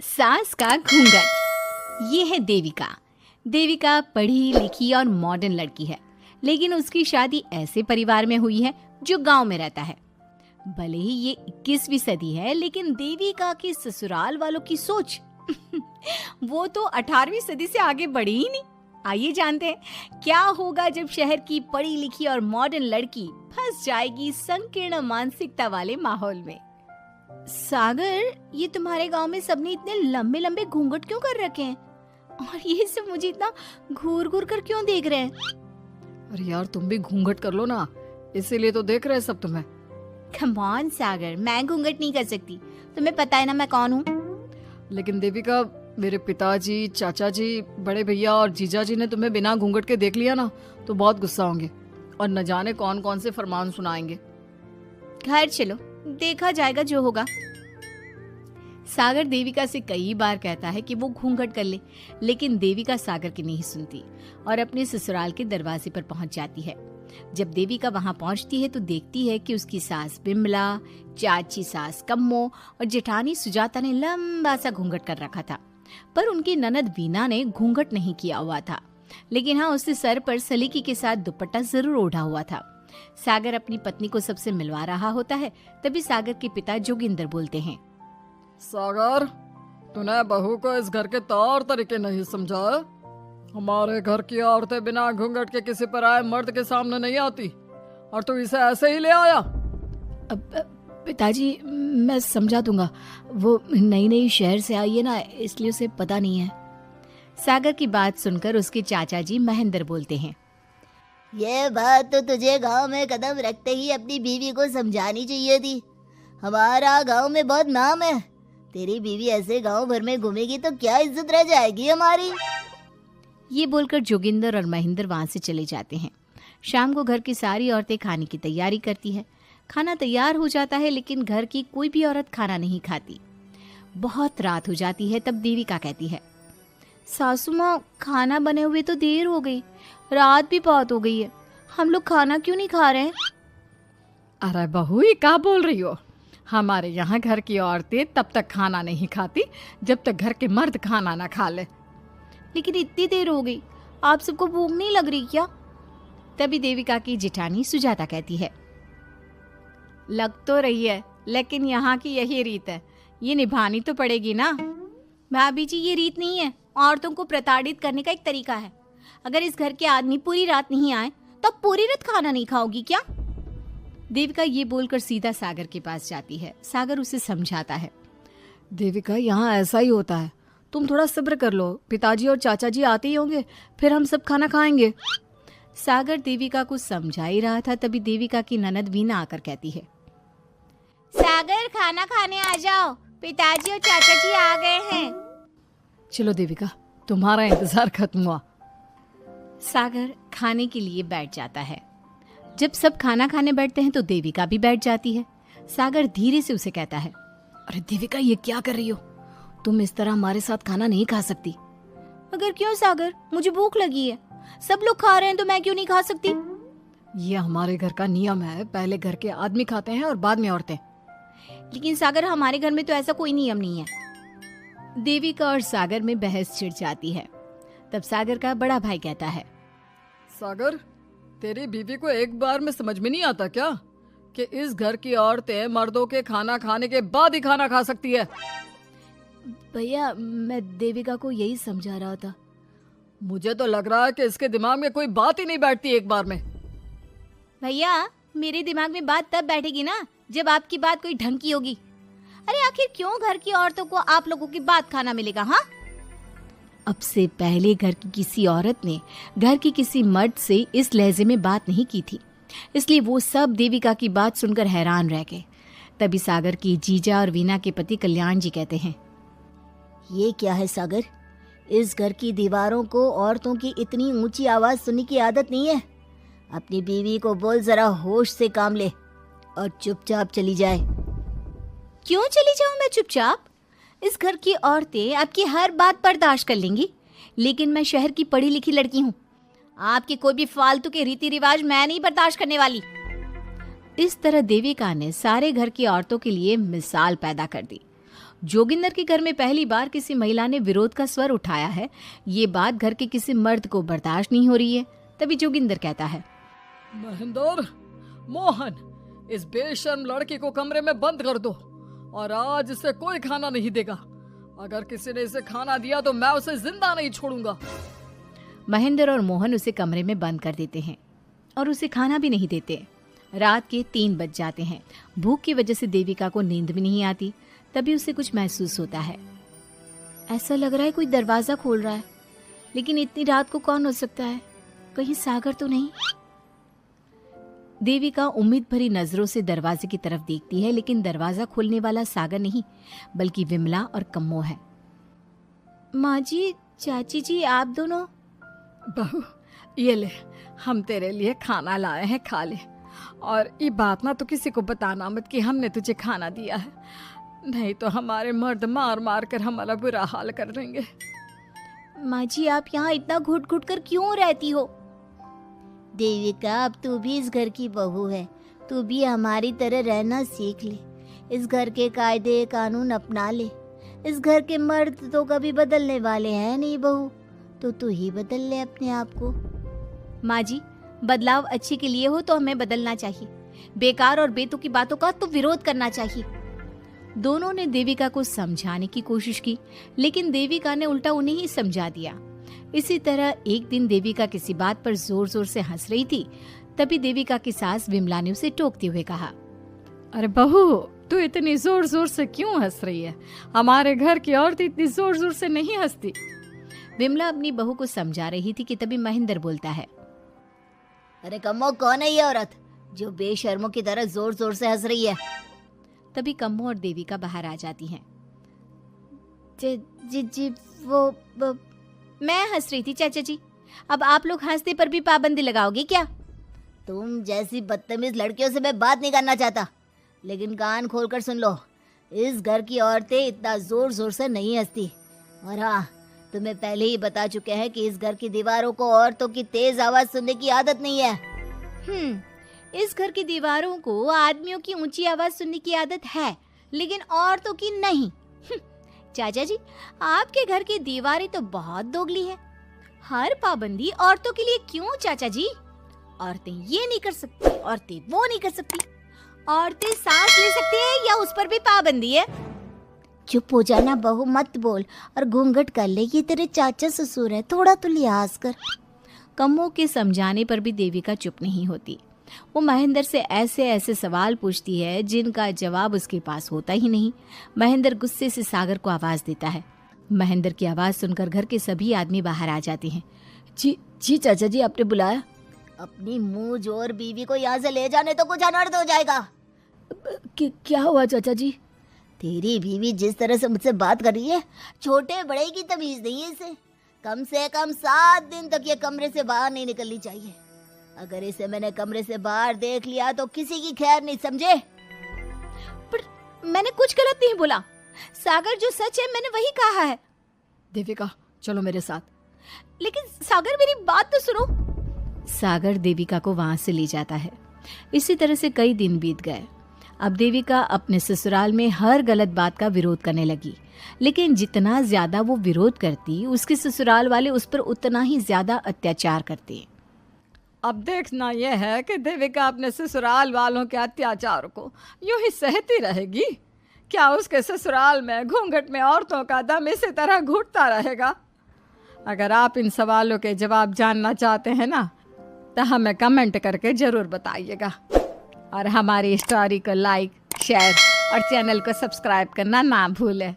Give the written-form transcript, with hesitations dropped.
सास का घूंघट। ये है देविका। देविका पढ़ी लिखी और मॉडर्न लड़की है, लेकिन उसकी शादी ऐसे परिवार में हुई है जो गांव में रहता है। भले ही ये 21वीं सदी है, लेकिन देविका के ससुराल वालों की सोच वो तो 18वीं सदी से आगे बढ़ी ही नहीं। आइए जानते हैं क्या होगा जब शहर की पढ़ी लिखी और मॉडर्न लड़की फंस जाएगी संकीर्ण मानसिकता वाले माहौल में। सागर, ये तुम्हारे गांव में सबने इतने लंबे लंबे घूंघट क्यों कर रखे हैं? और ये सब मुझे इतना घूर घूर कर क्यों देख रहे हैं? अरे यार, तुम भी घूंघट कर लो ना, इसीलिए तो देख रहे हैं सब तुम्हें। कम ऑन सागर, मैं घूंघट नहीं कर सकती। तुम्हें पता है ना मैं कौन हूँ। लेकिन देविका, मेरे पिताजी, चाचा जी, बड़े भैया और जीजा जी ने तुम्हें बिना घूंघट के देख लिया ना तो बहुत गुस्सा होंगे और न जाने कौन कौन से फरमान सुनाएंगे। घर चलो, देखा जाएगा जो होगा। सागर देविका से कई बार कहता है कि वो घूंघट कर ले, लेकिन देविका सागर की नहीं सुनती और अपने ससुराल के दरवाजे पर पहुंच जाती है। जब देविका वहां पहुंचती है तो देखती है कि उसकी सास बिमला, चाची सास कम्मो और जेठानी सुजाता ने लंबा सा घूंघट कर रखा था, पर उनकी ननद वीना ने घूंघट नहीं किया हुआ था। लेकिन हाँ, उसने सर पर सलीकी के साथ दुपट्टा जरूर ओढ़ा हुआ था। सागर अपनी पत्नी को सबसे मिलवा रहा होता है, तभी सागर के पिता जोगिंदर बोलते हैं, सागर, तूने बहू को इस घर के तौर तरीके नहीं समझा। हमारे घर की औरतें बिना घूंघट के किसी पर आए मर्द के सामने नहीं आती और तू इसे ऐसे ही ले आया। पिताजी, मैं समझा दूंगा। वो नई नई शहर से आई है ना, इसलिए उसे पता नहीं है। सागर की बात सुनकर उसके चाचा जी महेंद्र बोलते हैं, ये बात तो तुझे गांव में कदम रखते ही अपनी बीवी को समझानी चाहिए थी। हमारा गांव में बहुत नाम है। तेरी बीवी ऐसे गांव भर में घूमेगी तो क्या इज्जत रह जाएगी हमारी। ये बोलकर जोगिंदर और महेंद्र वहां से चले जाते हैं। शाम को घर की सारी औरतें खाने की तैयारी करती है। खाना तैयार हो जाता है, लेकिन घर की कोई भी औरत खाना नहीं खाती। बहुत रात हो जाती है, तब देविका कहती है, सासू माँ, खाना बने हुए तो देर हो गई, रात भी बहुत हो गई है, हम लोग खाना क्यों नहीं खा रहे हैं? अरे बहू, ये क्या बोल रही हो? हमारे यहाँ घर की औरतें तब तक खाना नहीं खाती जब तक घर के मर्द खाना ना खा ले। लेकिन इतनी देर हो गई, आप सबको भूख नहीं लग रही क्या? तभी देविका की जेठानी सुजाता कहती है, लग तो रही है, लेकिन यहाँ की यही रीत है, ये निभानी तो पड़ेगी ना। भाभी जी, ये रीत नहीं है, औरतों को प्रताड़ित करने का एक तरीका है। अगर इस घर के आदमी पूरी रात नहीं आए तो आप पूरी रात खाना नहीं खाओगी क्या? देविका ये बोलकर सीधा सागर के पास जाती है। सागर उसे समझाता है, देविका, यहाँ ऐसा ही होता है, तुम थोड़ा सब्र कर लो, पिताजी और चाचा जी आते ही होंगे, फिर हम सब खाना खाएंगे। सागर देविका को समझा ही रहा था, तभी देविका की ननद वीना आकर कहती है, सागर, खाना खाने आ जाओ, पिताजी और चाचा जी आ गए हैं। चलो देविका, तुम्हारा इंतजार खत्म हुआ। सागर खाने के लिए बैठ जाता है। जब सब खाना खाने बैठते हैं तो देविका भी बैठ जाती है। सागर धीरे से उसे कहता है, अरे देविका, ये क्या कर रही हो? तुम इस तरह हमारे साथ खाना नहीं खा सकती। मगर क्यों सागर, मुझे भूख लगी है, सब लोग खा रहे हैं तो मैं क्यों नहीं खा सकती? ये हमारे घर का नियम है, पहले घर के आदमी खाते हैं और बाद में औरतें। लेकिन सागर, हमारे घर में तो ऐसा कोई नियम नहीं है। देविका और सागर में बहस छिड़ जाती है। तब सागर का बड़ा भाई कहता है, सागर, तेरी बीवी को एक बार में समझ में नहीं आता क्या कि इस घर की औरतें मर्दों के खाना खाने के बाद ही खाना खा सकती है? भैया, मैं देविका को यही समझा रहा था। मुझे तो लग रहा है कि इसके दिमाग में कोई बात ही नहीं बैठती एक बार में। भैया, मेरे दिमाग में बात तब बैठेगी ना जब आपकी बात कोई ढंग की होगी। अरे आखिर क्यों घर की औरतों को आप लोगों की बात खाना मिलेगा? हाँ, अब से पहले घर की किसी औरत ने घर की किसी मर्द से इस लहजे में बात नहीं की थी, इसलिए वो सब देविका की बात सुनकर हैरान रह गए। तभी सागर की जीजा और वीना के पति कल्याण जी कहते हैं, ये क्या है सागर, इस घर की दीवारों को औरतों की इतनी ऊंची आवाज सुनने की आदत नहीं है। अपनी बीवी को बोल जरा होश से काम ले और चुपचाप चली जाए। क्यों चली जाऊं मैं चुपचाप? इस घर की औरतें आपकी हर बात बर्दाश्त कर लेंगी, लेकिन मैं शहर की पढ़ी लिखी लड़की हूँ। आपके कोई भी फालतू के रीति रिवाज मैं नहीं बर्दाश्त करने वाली। इस तरह देविका ने सारे घर की औरतों के लिए मिसाल पैदा कर दी। जोगिंदर के घर में पहली बार किसी महिला ने विरोध का स्वर उठाया है, ये बात घर के किसी मर्द को बर्दाश्त नहीं हो रही है। तभी जोगिंदर कहता है, महेंद्र, मोहन, इस बेशर्म लड़की को कमरे में बंद कर दो और आज इसे कोई खाना नहीं देगा। अगर किसी ने इसे खाना दिया तो मैं उसे जिंदा नहीं छोड़ूंगा। महेंद्र और मोहन उसे कमरे में बंद कर देते हैं और उसे खाना भी नहीं देते। रात के 3 बज जाते हैं। भूख की वजह से देविका को नींद भी नहीं आती। तभी उसे कुछ महसूस होता है। ऐसा लग रहा है कोई दरवाजा खोल रहा है, लेकिन इतनी रात को कौन हो सकता है? कहीं सागर तो नहीं? देविका उम्मीद भरी नजरों से दरवाजे की तरफ देखती है, लेकिन दरवाजा खोलने वाला सागर नहीं बल्कि विमला और कम्मो है। माँ जी, चाची जी, आप दोनों? बहू, ये ले, हम तेरे लिए खाना लाए हैं, खा ले। और ये बात ना तो किसी को बताना मत कि हमने तुझे खाना दिया है, नहीं तो हमारे मर्द मार मार कर हमारा बुरा हाल कर देंगे। माँ जी, आप यहाँ इतना घुट घुट कर क्यों रहती हो? देविका, अब तू भी इस घर की बहू है, तू भी हमारी तरह रहना सीख ले। इस घर के कायदे कानून अपना ले। इस घर के मर्द तो कभी बदलने वाले हैं नहीं बहू, तो तू ही बदल ले अपने आप को। माँ जी, बदलाव अच्छे के लिए हो तो हमें बदलना चाहिए, बेकार और बेतुकी बातों का तो विरोध करना चाहिए। दोनों ने देविका को समझाने की कोशिश की, लेकिन देविका ने उल्टा उन्हें ही समझा दिया। इसी तरह एक दिन देविका किसी बात पर जोर जोर से हंस रही थी। तभी देविका की सास विमला ने उसे टोकते हुए कहा, अरे बहू, तू इतनी जोर जोर से क्यों हंस रही है? हमारे घर की औरत इतनी जोर जोर से नहीं हंसती। विमला अपनी बहू को समझा रही थी कि तभी महेंद्र बोलता है, अरे कम्मो, कौन है ये औरत जो बेशर्मों की तरह जोर जोर से हंस रही है? तभी कम्मो और देविका बाहर आ जाती हैं। जी वो मैं हंस रही थी चाचा जी, अब आप लोग हंसने पर भी पाबंदी लगाओगे क्या? तुम जैसी बदतमीज लड़कियों से मैं बात नहीं करना चाहता, लेकिन कान खोलकर सुन लो, इस घर की औरतें इतना जोर जोर से नहीं हंसती। और हाँ, तुम्हें पहले ही बता चुके हैं कि इस घर की दीवारों को औरतों की तेज आवाज सुनने की आदत नहीं है। इस घर की दीवारों को आदमियों की ऊंची आवाज सुनने की आदत है, लेकिन औरतों की नहीं। चाचा जी, आपके घर की दीवारें तो बहुत दोगली है। हर पाबंदी औरतों के लिए क्यों चाचा जी? औरतें ये नहीं कर सकती, औरतें वो नहीं कर सकती, औरतें सांस ले सकती है या उस पर भी पाबंदी है? चुप हो जाना बहू, मत बोल और घूंघट कर ले, ये तेरे चाचा ससुर है, थोड़ा तो लिहाज कर। कम्मो के समझाने पर भी देविका चुप नहीं होती। वो महेंद्र से ऐसे ऐसे सवाल पूछती है जिनका जवाब उसके पास होता ही नहीं। महेंद्र गुस्से से सागर को आवाज देता है। महेंद्र की आवाज सुनकर घर के सभी आदमी बाहर आ जाते हैं। जी चाचा जी, आपने बुलाया? अपनी मुंह जोर बीवी को यहाँ से ले जाने तो कुछ अनर्थ हो जाएगा। क्या हुआ चाचा जी? तेरी बीवी जिस तरह से मुझसे बात कर रही है, छोटे बड़े की तमीज नहीं है इसे। कम से कम 7 दिन तक ये कमरे से बाहर नहीं निकलनी चाहिए। अगर इसे मैंने कमरे से बाहर देख लिया तो किसी की खैर नहीं, समझे? पर मैंने कुछ गलत नहीं बोला। सागर, जो सच है मैंने वही कहा है। देविका, चलो मेरे साथ। लेकिन सागर, मेरी बात तो सुनो। सागर देविका को वहां से ले जाता है। इसी तरह से कई दिन बीत गए। अब देविका अपने ससुराल में हर गलत बात का विरोध करने लगी, लेकिन जितना ज्यादा वो विरोध करती, उसके ससुराल वाले उस पर उतना ही ज्यादा अत्याचार करते। अब देखना यह है कि देविका अपने ससुराल वालों के अत्याचार को यूं ही सहती रहेगी। क्या उसके ससुराल में घूंघट में औरतों का दम इसी तरह घुटता रहेगा? अगर आप इन सवालों के जवाब जानना चाहते हैं ना, तो हमें कमेंट करके जरूर बताइएगा। और हमारी स्टोरी को लाइक, शेयर और चैनल को सब्सक्राइब करना ना भूलें।